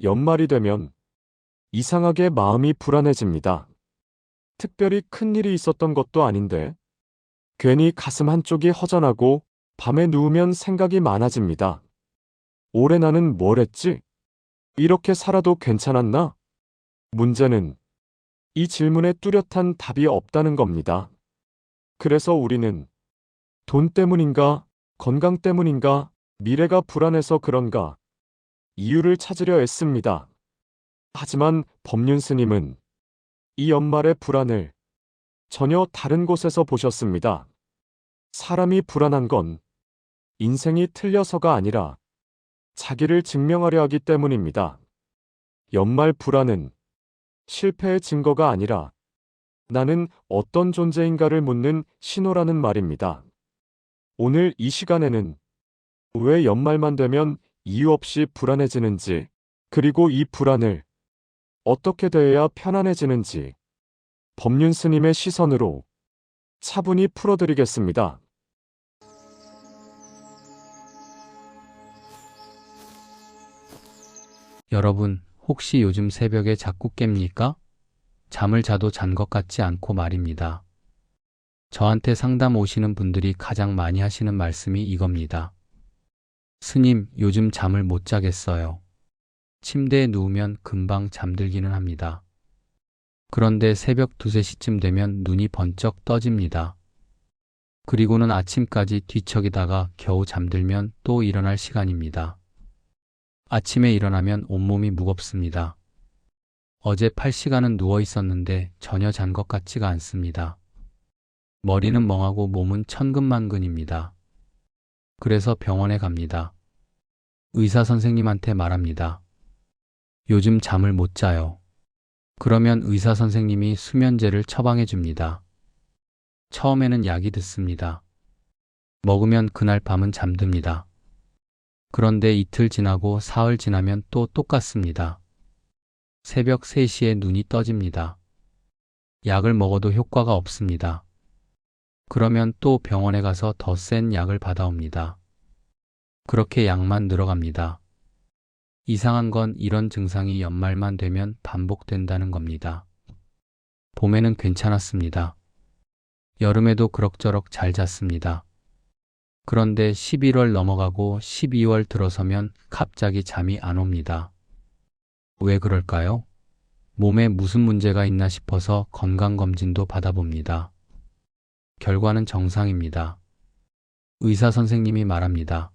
연말이 되면 이상하게 마음이 불안해집니다. 특별히 큰 일이 있었던 것도 아닌데 괜히 가슴 한쪽이 허전하고 밤에 누우면 생각이 많아집니다. 올해 나는 뭘 했지? 이렇게 살아도 괜찮았나? 문제는 이 질문에 뚜렷한 답이 없다는 겁니다. 그래서 우리는 돈 때문인가, 건강 때문인가, 미래가 불안해서 그런가 이유를 찾으려 애씁니다. 하지만 법륜 스님은 이 연말의 불안을 전혀 다른 곳에서 보셨습니다. 사람이 불안한 건 인생이 틀려서가 아니라 자기를 증명하려 하기 때문입니다. 연말 불안은 실패의 증거가 아니라 나는 어떤 존재인가를 묻는 신호라는 말입니다. 오늘 이 시간에는 왜 연말만 되면 이유 없이 불안해지는지, 그리고 이 불안을 어떻게 대해야 편안해지는지 법륜 스님의 시선으로 차분히 풀어드리겠습니다. 여러분, 혹시 요즘 새벽에 자꾸 깹니까? 잠을 자도 잔 것 같지 않고 말입니다. 저한테 상담 오시는 분들이 가장 많이 하시는 말씀이 이겁니다. 스님, 요즘 잠을 못 자겠어요. 침대에 누우면 금방 잠들기는 합니다. 그런데 새벽 2, 3시쯤 되면 눈이 번쩍 떠집니다. 그리고는 아침까지 뒤척이다가 겨우 잠들면 또 일어날 시간입니다. 아침에 일어나면 온몸이 무겁습니다. 어제 8시간은 누워 있었는데 전혀 잔 것 같지가 않습니다. 머리는 멍하고 몸은 천근만근입니다. 그래서 병원에 갑니다. 의사 선생님한테 말합니다. 요즘 잠을 못 자요. 그러면 의사 선생님이 수면제를 처방해 줍니다. 처음에는 약이 듣습니다. 먹으면 그날 밤은 잠듭니다. 그런데 이틀 지나고 사흘 지나면 또 똑같습니다. 새벽 3시에 눈이 떠집니다. 약을 먹어도 효과가 없습니다. 그러면 또 병원에 가서 더 센 약을 받아옵니다. 그렇게 약만 늘어갑니다. 이상한 건 이런 증상이 연말만 되면 반복된다는 겁니다. 봄에는 괜찮았습니다. 여름에도 그럭저럭 잘 잤습니다. 그런데 11월 넘어가고 12월 들어서면 갑자기 잠이 안 옵니다. 왜 그럴까요? 몸에 무슨 문제가 있나 싶어서 건강검진도 받아봅니다. 결과는 정상입니다. 의사 선생님이 말합니다.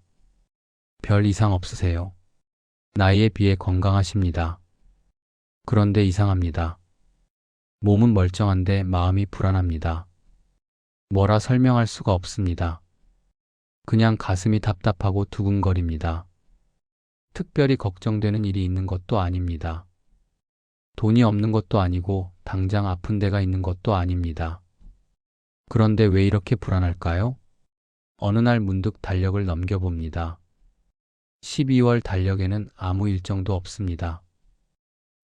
별 이상 없으세요. 나이에 비해 건강하십니다. 그런데 이상합니다. 몸은 멀쩡한데 마음이 불안합니다. 뭐라 설명할 수가 없습니다. 그냥 가슴이 답답하고 두근거립니다. 특별히 걱정되는 일이 있는 것도 아닙니다. 돈이 없는 것도 아니고 당장 아픈 데가 있는 것도 아닙니다. 그런데 왜 이렇게 불안할까요? 어느 날 문득 달력을 넘겨봅니다. 12월 달력에는 아무 일정도 없습니다.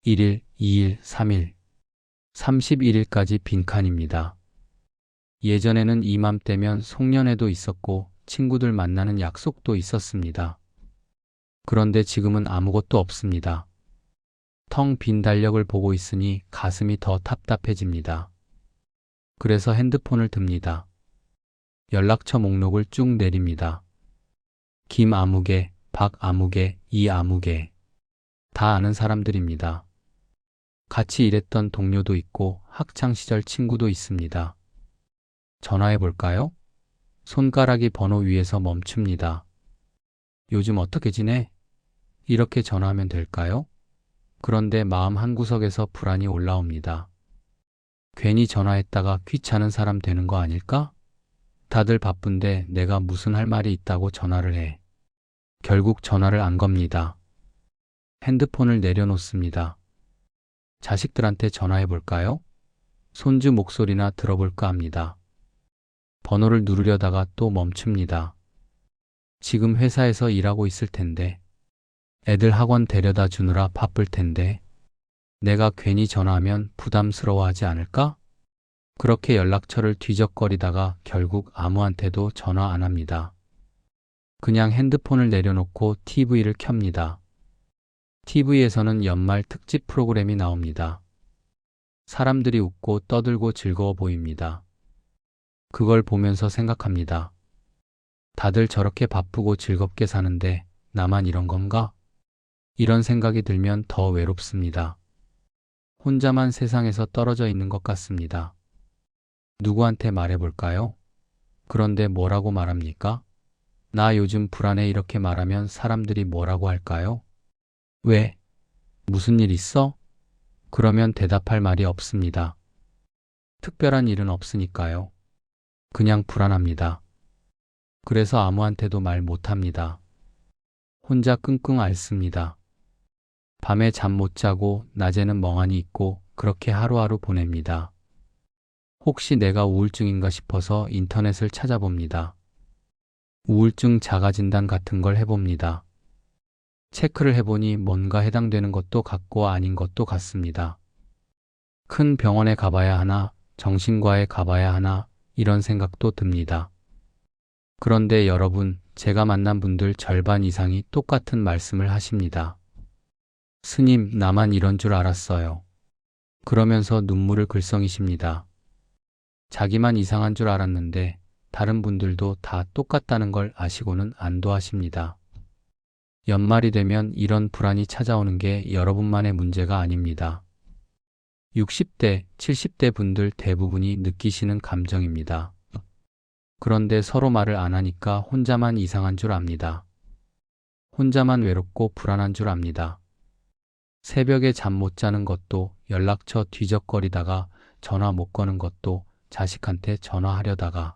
1일, 2일, 3일, 31일까지 빈칸입니다. 예전에는 이맘때면 송년회도 있었고 친구들 만나는 약속도 있었습니다. 그런데 지금은 아무것도 없습니다. 텅 빈 달력을 보고 있으니 가슴이 더 답답해집니다. 그래서 핸드폰을 듭니다. 연락처 목록을 쭉 내립니다. 김아무개, 박아무개, 이아무개. 다 아는 사람들입니다. 같이 일했던 동료도 있고 학창시절 친구도 있습니다. 전화해 볼까요? 손가락이 번호 위에서 멈춥니다. 요즘 어떻게 지내? 이렇게 전화하면 될까요? 그런데 마음 한구석에서 불안이 올라옵니다. 괜히 전화했다가 귀찮은 사람 되는 거 아닐까? 다들 바쁜데 내가 무슨 할 말이 있다고 전화를 해. 결국 전화를 안 겁니다. 핸드폰을 내려놓습니다. 자식들한테 전화해 볼까요? 손주 목소리나 들어볼까 합니다. 번호를 누르려다가 또 멈춥니다. 지금 회사에서 일하고 있을 텐데, 애들 학원 데려다 주느라 바쁠 텐데, 내가 괜히 전화하면 부담스러워하지 않을까? 그렇게 연락처를 뒤적거리다가 결국 아무한테도 전화 안 합니다. 그냥 핸드폰을 내려놓고 TV를 켭니다. TV에서는 연말 특집 프로그램이 나옵니다. 사람들이 웃고 떠들고 즐거워 보입니다. 그걸 보면서 생각합니다. 다들 저렇게 바쁘고 즐겁게 사는데 나만 이런 건가? 이런 생각이 들면 더 외롭습니다. 혼자만 세상에서 떨어져 있는 것 같습니다. 누구한테 말해볼까요? 그런데 뭐라고 말합니까? 나 요즘 불안해 이렇게 말하면 사람들이 뭐라고 할까요? 왜? 무슨 일 있어? 그러면 대답할 말이 없습니다. 특별한 일은 없으니까요. 그냥 불안합니다. 그래서 아무한테도 말 못합니다. 혼자 끙끙 앓습니다. 밤에 잠 못 자고 낮에는 멍하니 있고 그렇게 하루하루 보냅니다. 혹시 내가 우울증인가 싶어서 인터넷을 찾아봅니다. 우울증 자가진단 같은 걸 해봅니다. 체크를 해보니 뭔가 해당되는 것도 같고 아닌 것도 같습니다. 큰 병원에 가봐야 하나, 정신과에 가봐야 하나, 이런 생각도 듭니다. 그런데 여러분, 제가 만난 분들 절반 이상이 똑같은 말씀을 하십니다. 스님, 나만 이런 줄 알았어요. 그러면서 눈물을 글썽이십니다. 자기만 이상한 줄 알았는데 다른 분들도 다 똑같다는 걸 아시고는 안도하십니다. 연말이 되면 이런 불안이 찾아오는 게 여러분만의 문제가 아닙니다. 60대, 70대 분들 대부분이 느끼시는 감정입니다. 그런데 서로 말을 안 하니까 혼자만 이상한 줄 압니다. 혼자만 외롭고 불안한 줄 압니다. 새벽에 잠 못 자는 것도, 연락처 뒤적거리다가 전화 못 거는 것도, 자식한테 전화하려다가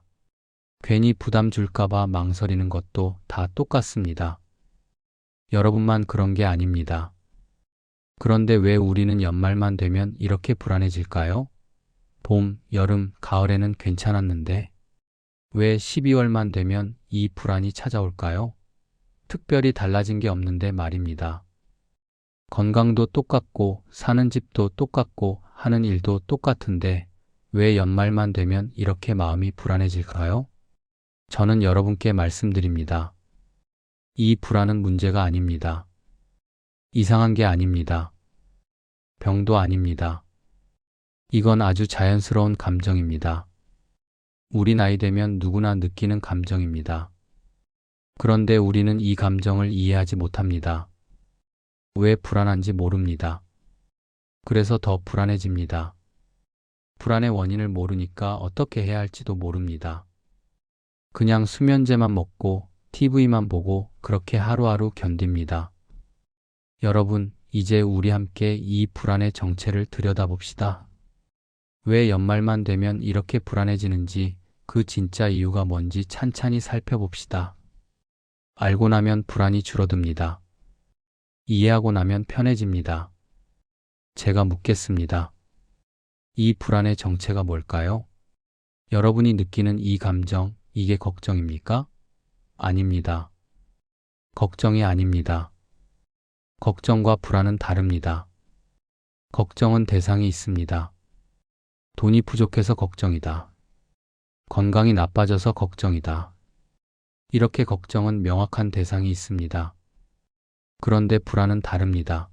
괜히 부담 줄까봐 망설이는 것도 다 똑같습니다. 여러분만 그런 게 아닙니다. 그런데 왜 우리는 연말만 되면 이렇게 불안해질까요? 봄, 여름, 가을에는 괜찮았는데 왜 12월만 되면 이 불안이 찾아올까요? 특별히 달라진 게 없는데 말입니다. 건강도 똑같고 사는 집도 똑같고 하는 일도 똑같은데 왜 연말만 되면 이렇게 마음이 불안해질까요? 저는 여러분께 말씀드립니다. 이 불안은 문제가 아닙니다. 이상한 게 아닙니다. 병도 아닙니다. 이건 아주 자연스러운 감정입니다. 우리 나이 되면 누구나 느끼는 감정입니다. 그런데 우리는 이 감정을 이해하지 못합니다. 왜 불안한지 모릅니다. 그래서 더 불안해집니다. 불안의 원인을 모르니까 어떻게 해야 할지도 모릅니다. 그냥 수면제만 먹고 TV만 보고 그렇게 하루하루 견딥니다. 여러분, 이제 우리 함께 이 불안의 정체를 들여다봅시다. 왜 연말만 되면 이렇게 불안해지는지, 그 진짜 이유가 뭔지 찬찬히 살펴봅시다. 알고 나면 불안이 줄어듭니다. 이해하고 나면 편해집니다. 제가 묻겠습니다. 이 불안의 정체가 뭘까요? 여러분이 느끼는 이 감정, 이게 걱정입니까? 아닙니다. 걱정이 아닙니다. 걱정과 불안은 다릅니다. 걱정은 대상이 있습니다. 돈이 부족해서 걱정이다. 건강이 나빠져서 걱정이다. 이렇게 걱정은 명확한 대상이 있습니다. 그런데 불안은 다릅니다.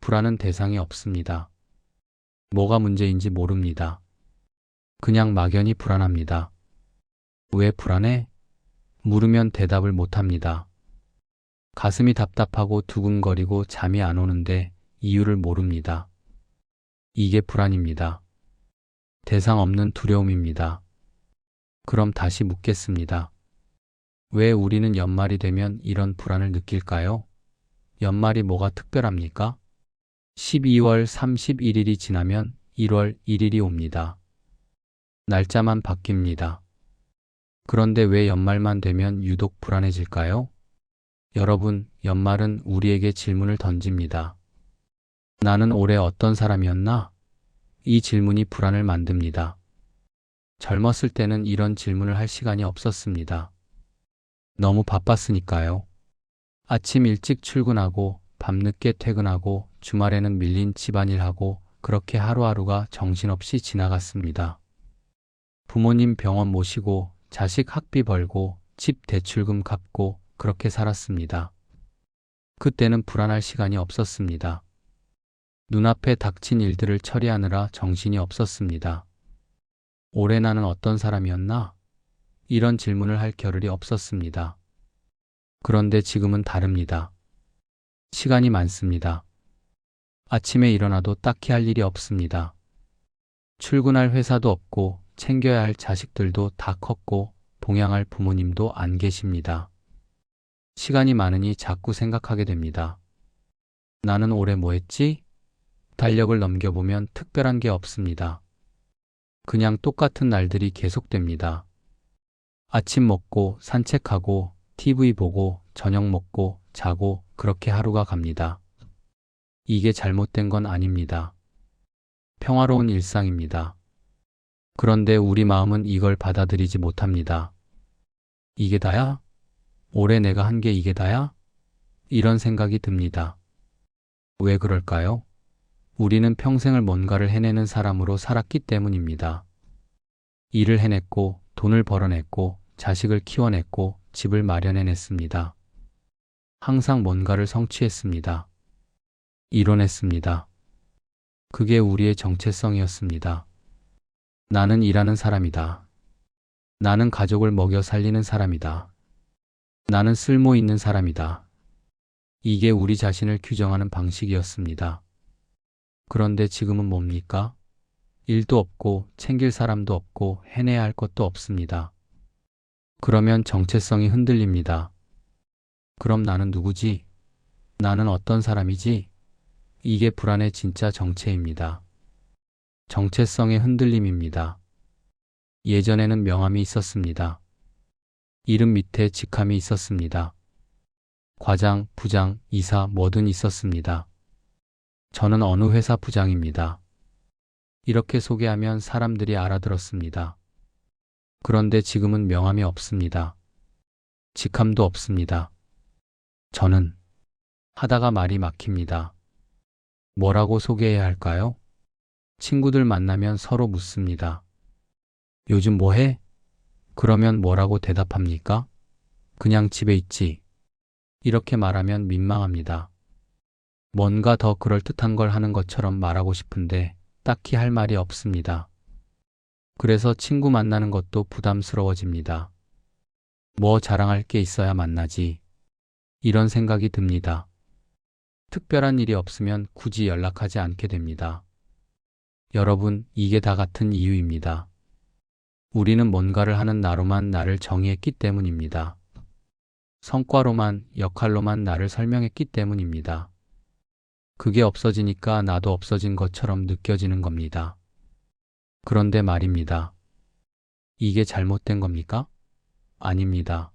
불안은 대상이 없습니다. 뭐가 문제인지 모릅니다. 그냥 막연히 불안합니다. 왜 불안해? 물으면 대답을 못합니다. 가슴이 답답하고 두근거리고 잠이 안 오는데 이유를 모릅니다. 이게 불안입니다. 대상 없는 두려움입니다. 그럼 다시 묻겠습니다. 왜 우리는 연말이 되면 이런 불안을 느낄까요? 연말이 뭐가 특별합니까? 12월 31일이 지나면 1월 1일이 옵니다. 날짜만 바뀝니다. 그런데 왜 연말만 되면 유독 불안해질까요? 여러분, 연말은 우리에게 질문을 던집니다. 나는 올해 어떤 사람이었나? 이 질문이 불안을 만듭니다. 젊었을 때는 이런 질문을 할 시간이 없었습니다. 너무 바빴으니까요. 아침 일찍 출근하고 밤늦게 퇴근하고 주말에는 밀린 집안일하고 그렇게 하루하루가 정신없이 지나갔습니다. 부모님 병원 모시고 자식 학비 벌고 집 대출금 갚고 그렇게 살았습니다. 그때는 불안할 시간이 없었습니다. 눈앞에 닥친 일들을 처리하느라 정신이 없었습니다. 올해 나는 어떤 사람이었나? 이런 질문을 할 겨를이 없었습니다. 그런데 지금은 다릅니다. 시간이 많습니다. 아침에 일어나도 딱히 할 일이 없습니다. 출근할 회사도 없고 챙겨야 할 자식들도 다 컸고 봉양할 부모님도 안 계십니다. 시간이 많으니 자꾸 생각하게 됩니다. 나는 올해 뭐 했지? 달력을 넘겨보면 특별한 게 없습니다. 그냥 똑같은 날들이 계속됩니다. 아침 먹고 산책하고 TV 보고 저녁 먹고 자고 그렇게 하루가 갑니다. 이게 잘못된 건 아닙니다. 평화로운 일상입니다. 그런데 우리 마음은 이걸 받아들이지 못합니다. 이게 다야? 올해 내가 한 게 이게 다야? 이런 생각이 듭니다. 왜 그럴까요? 우리는 평생을 뭔가를 해내는 사람으로 살았기 때문입니다. 일을 해냈고, 돈을 벌어냈고, 자식을 키워냈고, 집을 마련해냈습니다. 항상 뭔가를 성취했습니다. 이뤄냈습니다. 그게 우리의 정체성이었습니다. 나는 일하는 사람이다. 나는 가족을 먹여 살리는 사람이다. 나는 쓸모 있는 사람이다. 이게 우리 자신을 규정하는 방식이었습니다. 그런데 지금은 뭡니까? 일도 없고 챙길 사람도 없고 해내야 할 것도 없습니다. 그러면 정체성이 흔들립니다. 그럼 나는 누구지? 나는 어떤 사람이지? 이게 불안의 진짜 정체입니다. 정체성의 흔들림입니다. 예전에는 명함이 있었습니다. 이름 밑에 직함이 있었습니다. 과장, 부장, 이사 뭐든 있었습니다. 저는 어느 회사 부장입니다. 이렇게 소개하면 사람들이 알아들었습니다. 그런데 지금은 명함이 없습니다. 직함도 없습니다. 저는 하다가 말이 막힙니다. 뭐라고 소개해야 할까요? 친구들 만나면 서로 묻습니다. 요즘 뭐 해? 그러면 뭐라고 대답합니까? 그냥 집에 있지. 이렇게 말하면 민망합니다. 뭔가 더 그럴듯한 걸 하는 것처럼 말하고 싶은데 딱히 할 말이 없습니다. 그래서 친구 만나는 것도 부담스러워집니다. 뭐 자랑할 게 있어야 만나지. 이런 생각이 듭니다. 특별한 일이 없으면 굳이 연락하지 않게 됩니다. 여러분, 이게 다 같은 이유입니다. 우리는 뭔가를 하는 나로만 나를 정의했기 때문입니다. 성과로만, 역할로만 나를 설명했기 때문입니다. 그게 없어지니까 나도 없어진 것처럼 느껴지는 겁니다. 그런데 말입니다. 이게 잘못된 겁니까? 아닙니다.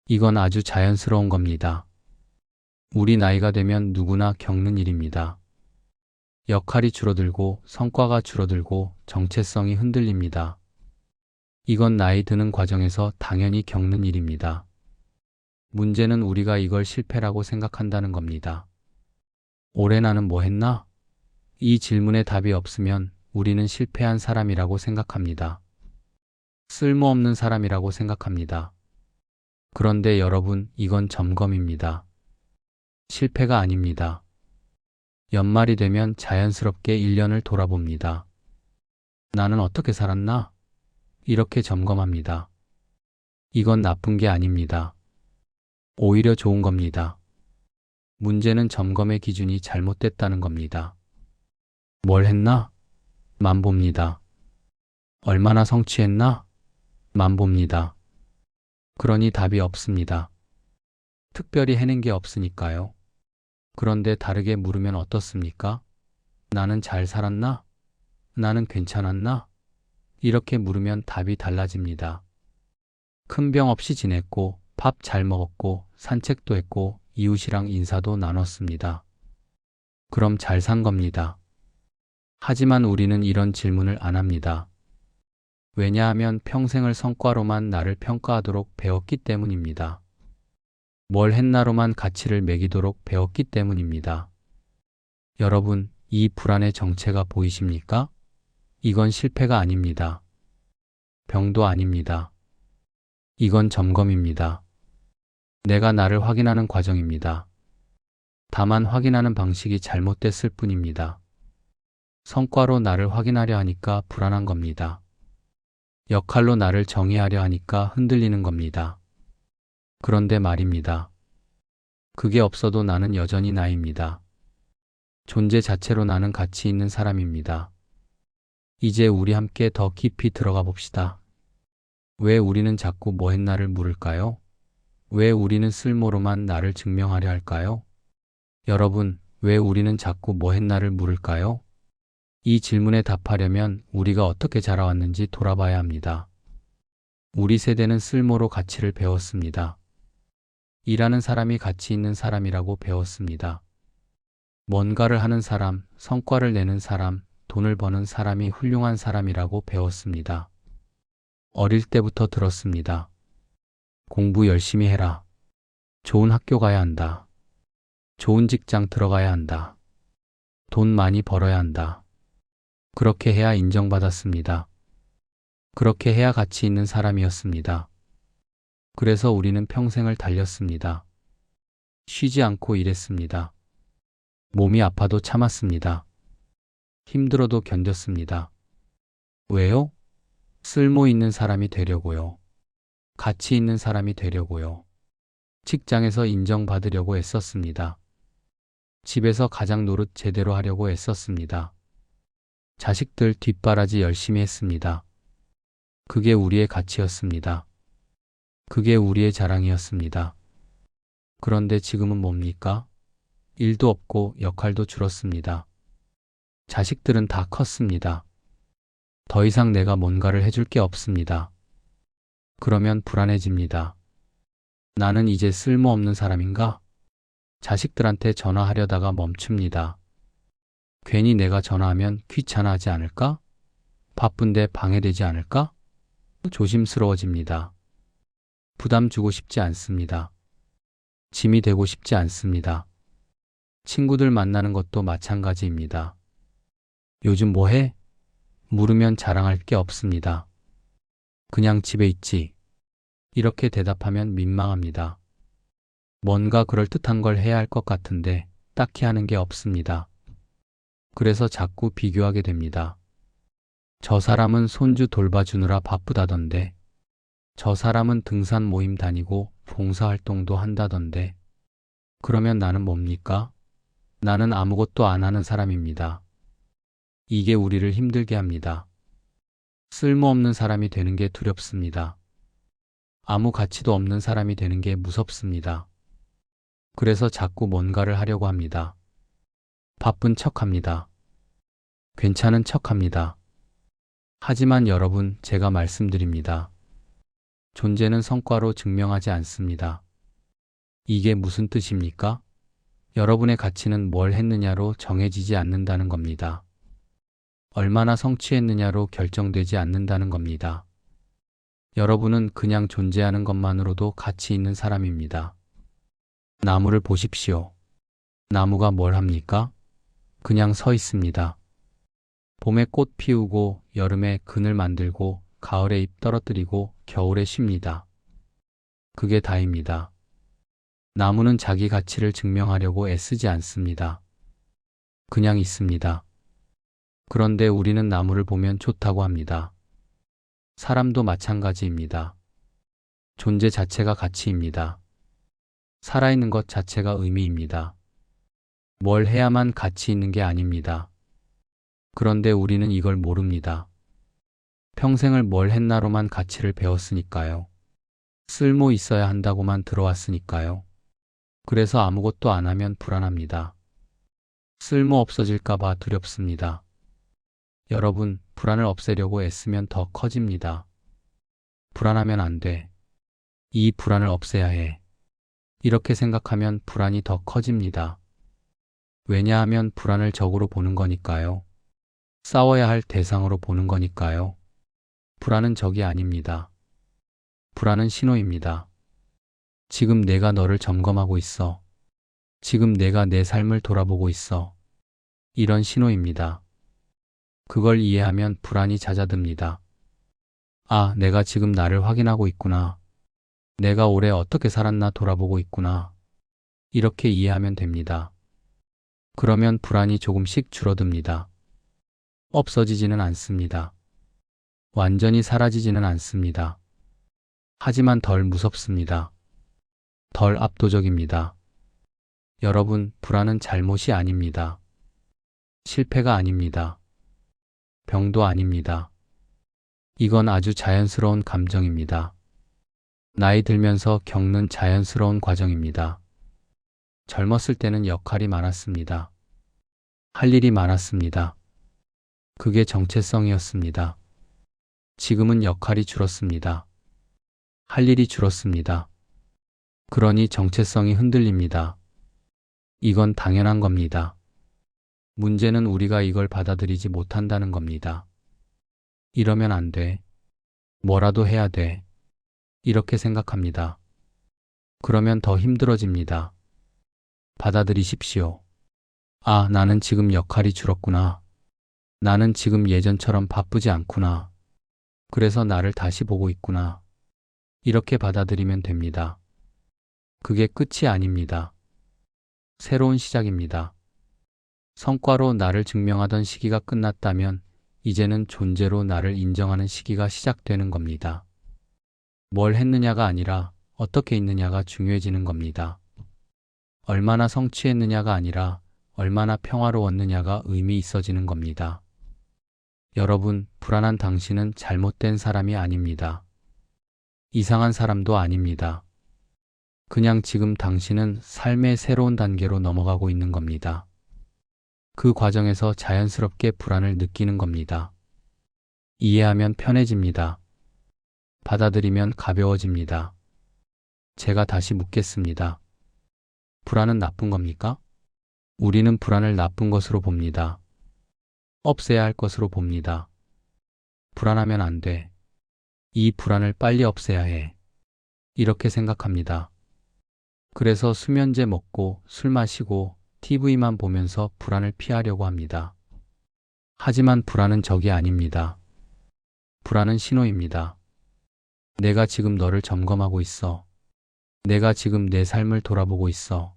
이건 아주 자연스러운 겁니다. 우리 나이가 되면 누구나 겪는 일입니다. 역할이 줄어들고 성과가 줄어들고 정체성이 흔들립니다. 이건 나이 드는 과정에서 당연히 겪는 일입니다. 문제는 우리가 이걸 실패라고 생각한다는 겁니다. 올해 나는 뭐 했나? 이 질문에 답이 없으면 우리는 실패한 사람이라고 생각합니다. 쓸모없는 사람이라고 생각합니다. 그런데 여러분, 이건 점검입니다. 실패가 아닙니다. 연말이 되면 자연스럽게 1년을 돌아봅니다. 나는 어떻게 살았나? 이렇게 점검합니다. 이건 나쁜 게 아닙니다. 오히려 좋은 겁니다. 문제는 점검의 기준이 잘못됐다는 겁니다. 뭘 했나? 만 봅니다. 얼마나 성취했나? 만 봅니다. 그러니 답이 없습니다. 특별히 해낸 게 없으니까요. 그런데 다르게 물으면 어떻습니까? 나는 잘 살았나? 나는 괜찮았나? 이렇게 물으면 답이 달라집니다. 큰 병 없이 지냈고, 밥 잘 먹었고, 산책도 했고, 이웃이랑 인사도 나눴습니다. 그럼 잘 산 겁니다. 하지만 우리는 이런 질문을 안 합니다. 왜냐하면 평생을 성과로만 나를 평가하도록 배웠기 때문입니다. 뭘 했나로만 가치를 매기도록 배웠기 때문입니다. 여러분, 이 불안의 정체가 보이십니까? 이건 실패가 아닙니다. 병도 아닙니다. 이건 점검입니다. 내가 나를 확인하는 과정입니다. 다만 확인하는 방식이 잘못됐을 뿐입니다. 성과로 나를 확인하려 하니까 불안한 겁니다. 역할로 나를 정의하려 하니까 흔들리는 겁니다. 그런데 말입니다. 그게 없어도 나는 여전히 나입니다. 존재 자체로 나는 가치 있는 사람입니다. 이제 우리 함께 더 깊이 들어가 봅시다. 왜 우리는 자꾸 뭐 했나를 물을까요? 왜 우리는 쓸모로만 나를 증명하려 할까요? 여러분, 왜 우리는 자꾸 뭐 했나를 물을까요? 이 질문에 답하려면 우리가 어떻게 자라왔는지 돌아봐야 합니다. 우리 세대는 쓸모로 가치를 배웠습니다. 일하는 사람이 가치 있는 사람이라고 배웠습니다. 뭔가를 하는 사람, 성과를 내는 사람, 돈을 버는 사람이 훌륭한 사람이라고 배웠습니다. 어릴 때부터 들었습니다. 공부 열심히 해라. 좋은 학교 가야 한다. 좋은 직장 들어가야 한다. 돈 많이 벌어야 한다. 그렇게 해야 인정받았습니다. 그렇게 해야 가치 있는 사람이었습니다. 그래서 우리는 평생을 달렸습니다. 쉬지 않고 일했습니다. 몸이 아파도 참았습니다. 힘들어도 견뎠습니다. 왜요? 쓸모 있는 사람이 되려고요. 가치 있는 사람이 되려고요. 직장에서 인정받으려고 애썼습니다. 집에서 가장 노릇 제대로 하려고 애썼습니다. 자식들 뒷바라지 열심히 했습니다. 그게 우리의 가치였습니다. 그게 우리의 자랑이었습니다. 그런데 지금은 뭡니까? 일도 없고 역할도 줄었습니다. 자식들은 다 컸습니다. 더 이상 내가 뭔가를 해줄 게 없습니다. 그러면 불안해집니다. 나는 이제 쓸모없는 사람인가? 자식들한테 전화하려다가 멈춥니다. 괜히 내가 전화하면 귀찮아하지 않을까? 바쁜데 방해되지 않을까? 조심스러워집니다. 부담 주고 싶지 않습니다. 짐이 되고 싶지 않습니다. 친구들 만나는 것도 마찬가지입니다. 요즘 뭐 해? 물으면 자랑할 게 없습니다. 그냥 집에 있지. 이렇게 대답하면 민망합니다. 뭔가 그럴듯한 걸 해야 할 것 같은데 딱히 하는 게 없습니다. 그래서 자꾸 비교하게 됩니다. 저 사람은 손주 돌봐주느라 바쁘다던데. 저 사람은 등산 모임 다니고 봉사활동도 한다던데. 그러면 나는 뭡니까? 나는 아무것도 안 하는 사람입니다. 이게 우리를 힘들게 합니다. 쓸모없는 사람이 되는 게 두렵습니다. 아무 가치도 없는 사람이 되는 게 무섭습니다. 그래서 자꾸 뭔가를 하려고 합니다. 바쁜 척합니다. 괜찮은 척합니다. 하지만 여러분, 제가 말씀드립니다. 존재는 성과로 증명하지 않습니다. 이게 무슨 뜻입니까? 여러분의 가치는 뭘 했느냐로 정해지지 않는다는 겁니다. 얼마나 성취했느냐로 결정되지 않는다는 겁니다. 여러분은 그냥 존재하는 것만으로도 가치 있는 사람입니다. 나무를 보십시오. 나무가 뭘 합니까? 그냥 서 있습니다. 봄에 꽃 피우고 여름에 그늘 만들고 가을에 잎 떨어뜨리고 겨울에 쉽니다. 그게 다입니다. 나무는 자기 가치를 증명하려고 애쓰지 않습니다. 그냥 있습니다. 그런데 우리는 나무를 보면 좋다고 합니다. 사람도 마찬가지입니다. 존재 자체가 가치입니다. 살아있는 것 자체가 의미입니다. 뭘 해야만 가치 있는 게 아닙니다. 그런데 우리는 이걸 모릅니다. 평생을 뭘 했나로만 가치를 배웠으니까요. 쓸모 있어야 한다고만 들어왔으니까요. 그래서 아무것도 안 하면 불안합니다. 쓸모 없어질까봐 두렵습니다. 여러분, 불안을 없애려고 애쓰면 더 커집니다. 불안하면 안 돼. 이 불안을 없애야 해. 이렇게 생각하면 불안이 더 커집니다. 왜냐하면 불안을 적으로 보는 거니까요. 싸워야 할 대상으로 보는 거니까요. 불안은 적이 아닙니다. 불안은 신호입니다. 지금 내가 너를 점검하고 있어. 지금 내가 내 삶을 돌아보고 있어. 이런 신호입니다. 그걸 이해하면 불안이 잦아듭니다. 아, 내가 지금 나를 확인하고 있구나. 내가 올해 어떻게 살았나 돌아보고 있구나. 이렇게 이해하면 됩니다. 그러면 불안이 조금씩 줄어듭니다. 없어지지는 않습니다. 완전히 사라지지는 않습니다. 하지만 덜 무섭습니다. 덜 압도적입니다. 여러분, 불안은 잘못이 아닙니다. 실패가 아닙니다. 병도 아닙니다. 이건 아주 자연스러운 감정입니다. 나이 들면서 겪는 자연스러운 과정입니다. 젊었을 때는 역할이 많았습니다. 할 일이 많았습니다. 그게 정체성이었습니다. 지금은 역할이 줄었습니다. 할 일이 줄었습니다. 그러니 정체성이 흔들립니다. 이건 당연한 겁니다. 문제는 우리가 이걸 받아들이지 못한다는 겁니다. 이러면 안 돼. 뭐라도 해야 돼. 이렇게 생각합니다. 그러면 더 힘들어집니다. 받아들이십시오. 아, 나는 지금 역할이 줄었구나. 나는 지금 예전처럼 바쁘지 않구나. 그래서 나를 다시 보고 있구나. 이렇게 받아들이면 됩니다. 그게 끝이 아닙니다. 새로운 시작입니다. 성과로 나를 증명하던 시기가 끝났다면 이제는 존재로 나를 인정하는 시기가 시작되는 겁니다. 뭘 했느냐가 아니라 어떻게 있느냐가 중요해지는 겁니다. 얼마나 성취했느냐가 아니라 얼마나 평화로웠느냐가 의미 있어지는 겁니다. 여러분, 불안한 당신은 잘못된 사람이 아닙니다. 이상한 사람도 아닙니다. 그냥 지금 당신은 삶의 새로운 단계로 넘어가고 있는 겁니다. 그 과정에서 자연스럽게 불안을 느끼는 겁니다. 이해하면 편해집니다. 받아들이면 가벼워집니다. 제가 다시 묻겠습니다. 불안은 나쁜 겁니까? 우리는 불안을 나쁜 것으로 봅니다. 없애야 할 것으로 봅니다. 불안하면 안 돼. 이 불안을 빨리 없애야 해. 이렇게 생각합니다. 그래서 수면제 먹고 술 마시고 TV만 보면서 불안을 피하려고 합니다. 하지만 불안은 적이 아닙니다. 불안은 신호입니다. 내가 지금 너를 점검하고 있어. 내가 지금 내 삶을 돌아보고 있어.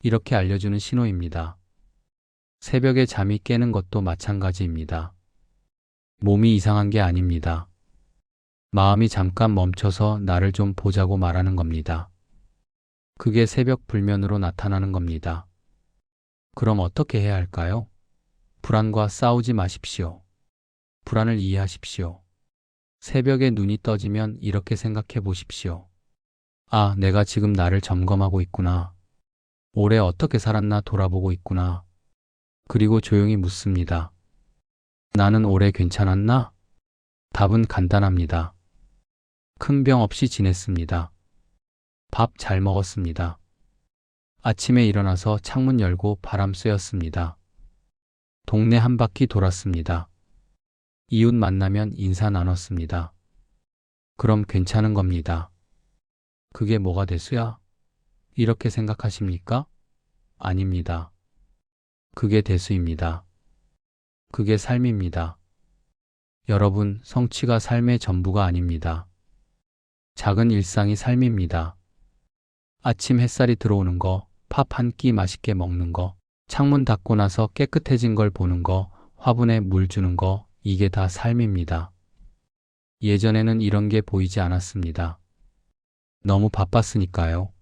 이렇게 알려주는 신호입니다. 새벽에 잠이 깨는 것도 마찬가지입니다. 몸이 이상한 게 아닙니다. 마음이 잠깐 멈춰서 나를 좀 보자고 말하는 겁니다. 그게 새벽 불면으로 나타나는 겁니다. 그럼 어떻게 해야 할까요? 불안과 싸우지 마십시오. 불안을 이해하십시오. 새벽에 눈이 떠지면 이렇게 생각해 보십시오. 아, 내가 지금 나를 점검하고 있구나. 올해 어떻게 살았나 돌아보고 있구나. 그리고 조용히 묻습니다. 나는 올해 괜찮았나? 답은 간단합니다. 큰 병 없이 지냈습니다. 밥 잘 먹었습니다. 아침에 일어나서 창문 열고 바람 쐬었습니다. 동네 한 바퀴 돌았습니다. 이웃 만나면 인사 나눴습니다. 그럼 괜찮은 겁니다. 그게 뭐가 대수야? 이렇게 생각하십니까? 아닙니다. 그게 대수입니다. 그게 삶입니다. 여러분, 성취가 삶의 전부가 아닙니다. 작은 일상이 삶입니다. 아침 햇살이 들어오는 거, 밥 한 끼 맛있게 먹는 거, 창문 닫고 나서 깨끗해진 걸 보는 거, 화분에 물 주는 거, 이게 다 삶입니다. 예전에는 이런 게 보이지 않았습니다. 너무 바빴으니까요.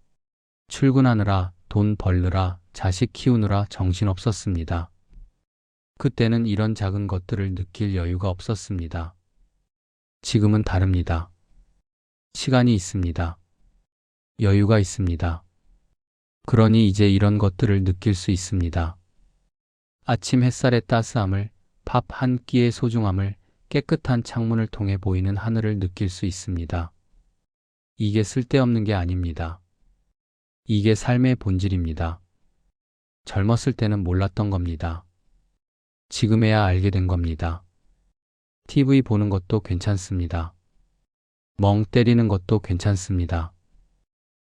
출근하느라, 돈 벌느라, 자식 키우느라 정신없었습니다. 그때는 이런 작은 것들을 느낄 여유가 없었습니다. 지금은 다릅니다. 시간이 있습니다. 여유가 있습니다. 그러니 이제 이런 것들을 느낄 수 있습니다. 아침 햇살의 따스함을, 밥 한 끼의 소중함을, 깨끗한 창문을 통해 보이는 하늘을 느낄 수 있습니다. 이게 쓸데없는 게 아닙니다. 이게 삶의 본질입니다. 젊었을 때는 몰랐던 겁니다. 지금에야 알게 된 겁니다. TV 보는 것도 괜찮습니다. 멍 때리는 것도 괜찮습니다.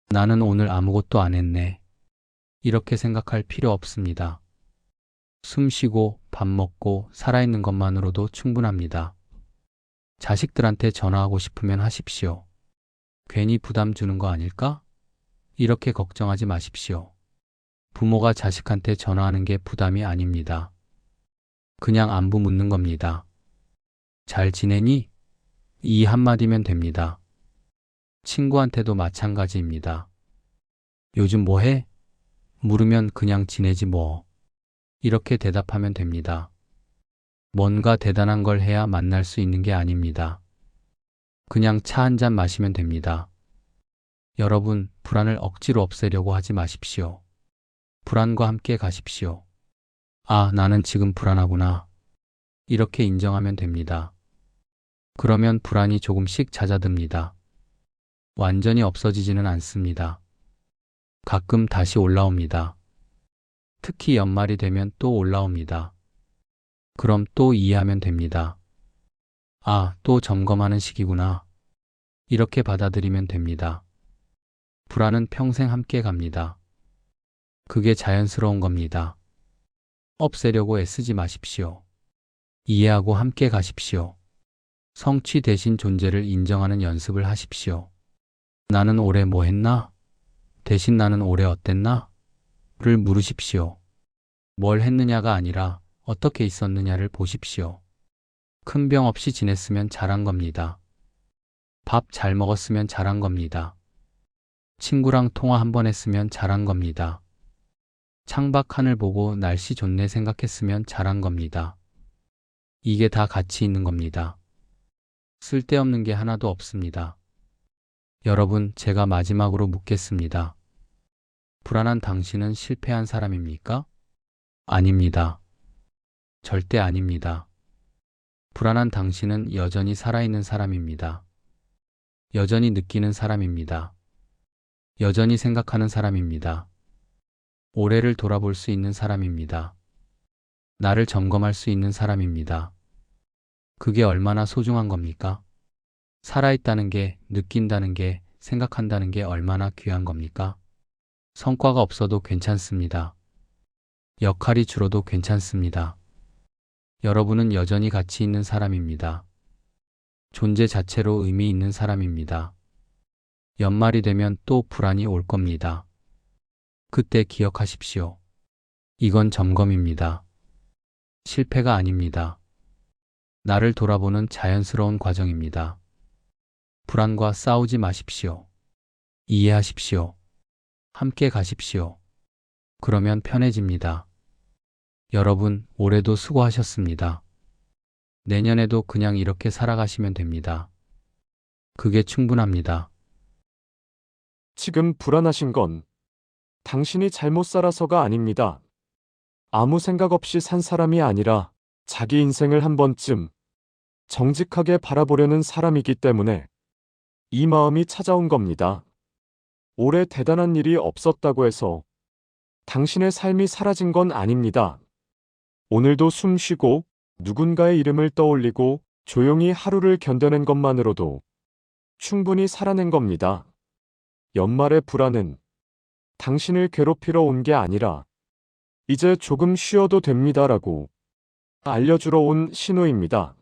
나는 오늘 아무것도 안 했네. 이렇게 생각할 필요 없습니다. 숨 쉬고 밥 먹고 살아있는 것만으로도 충분합니다. 자식들한테 전화하고 싶으면 하십시오. 괜히 부담 주는 거 아닐까? 이렇게 걱정하지 마십시오. 부모가 자식한테 전화하는 게 부담이 아닙니다. 그냥 안부 묻는 겁니다. 잘 지내니? 이 한마디면 됩니다. 친구한테도 마찬가지입니다. 요즘 뭐 해? 물으면 그냥 지내지 뭐. 이렇게 대답하면 됩니다. 뭔가 대단한 걸 해야 만날 수 있는 게 아닙니다. 그냥 차 한 잔 마시면 됩니다. 여러분, 불안을 억지로 없애려고 하지 마십시오. 불안과 함께 가십시오. 아, 나는 지금 불안하구나. 이렇게 인정하면 됩니다. 그러면 불안이 조금씩 잦아듭니다. 완전히 없어지지는 않습니다. 가끔 다시 올라옵니다. 특히 연말이 되면 또 올라옵니다. 그럼 또 이해하면 됩니다. 아, 또 점검하는 시기구나. 이렇게 받아들이면 됩니다. 불안은 평생 함께 갑니다. 그게 자연스러운 겁니다. 없애려고 애쓰지 마십시오. 이해하고 함께 가십시오. 성취 대신 존재를 인정하는 연습을 하십시오. 나는 올해 뭐 했나? 대신 나는 올해 어땠나? 를 물으십시오. 뭘 했느냐가 아니라 어떻게 있었느냐를 보십시오. 큰 병 없이 지냈으면 잘한 겁니다. 밥 잘 먹었으면 잘한 겁니다. 친구랑 통화 한 번 했으면 잘한 겁니다. 창밖 하늘 보고 날씨 좋네 생각했으면 잘한 겁니다. 이게 다 가치 있는 겁니다. 쓸데없는 게 하나도 없습니다. 여러분, 제가 마지막으로 묻겠습니다. 불안한 당신은 실패한 사람입니까? 아닙니다. 절대 아닙니다. 불안한 당신은 여전히 살아있는 사람입니다. 여전히 느끼는 사람입니다. 여전히 생각하는 사람입니다. 올해를 돌아볼 수 있는 사람입니다. 나를 점검할 수 있는 사람입니다. 그게 얼마나 소중한 겁니까? 살아있다는 게, 느낀다는 게, 생각한다는 게 얼마나 귀한 겁니까? 성과가 없어도 괜찮습니다. 역할이 줄어도 괜찮습니다. 여러분은 여전히 가치 있는 사람입니다. 존재 자체로 의미 있는 사람입니다. 연말이 되면 또 불안이 올 겁니다. 그때 기억하십시오. 이건 점검입니다. 실패가 아닙니다. 나를 돌아보는 자연스러운 과정입니다. 불안과 싸우지 마십시오. 이해하십시오. 함께 가십시오. 그러면 편해집니다. 여러분, 올해도 수고하셨습니다. 내년에도 그냥 이렇게 살아가시면 됩니다. 그게 충분합니다. 지금 불안하신 건 당신이 잘못 살아서가 아닙니다. 아무 생각 없이 산 사람이 아니라 자기 인생을 한 번쯤 정직하게 바라보려는 사람이기 때문에 이 마음이 찾아온 겁니다. 올해 대단한 일이 없었다고 해서 당신의 삶이 사라진 건 아닙니다. 오늘도 숨 쉬고 누군가의 이름을 떠올리고 조용히 하루를 견뎌낸 것만으로도 충분히 살아낸 겁니다. 연말의 불안은 당신을 괴롭히러 온 게 아니라 이제 조금 쉬어도 됩니다라고 알려주러 온 신호입니다.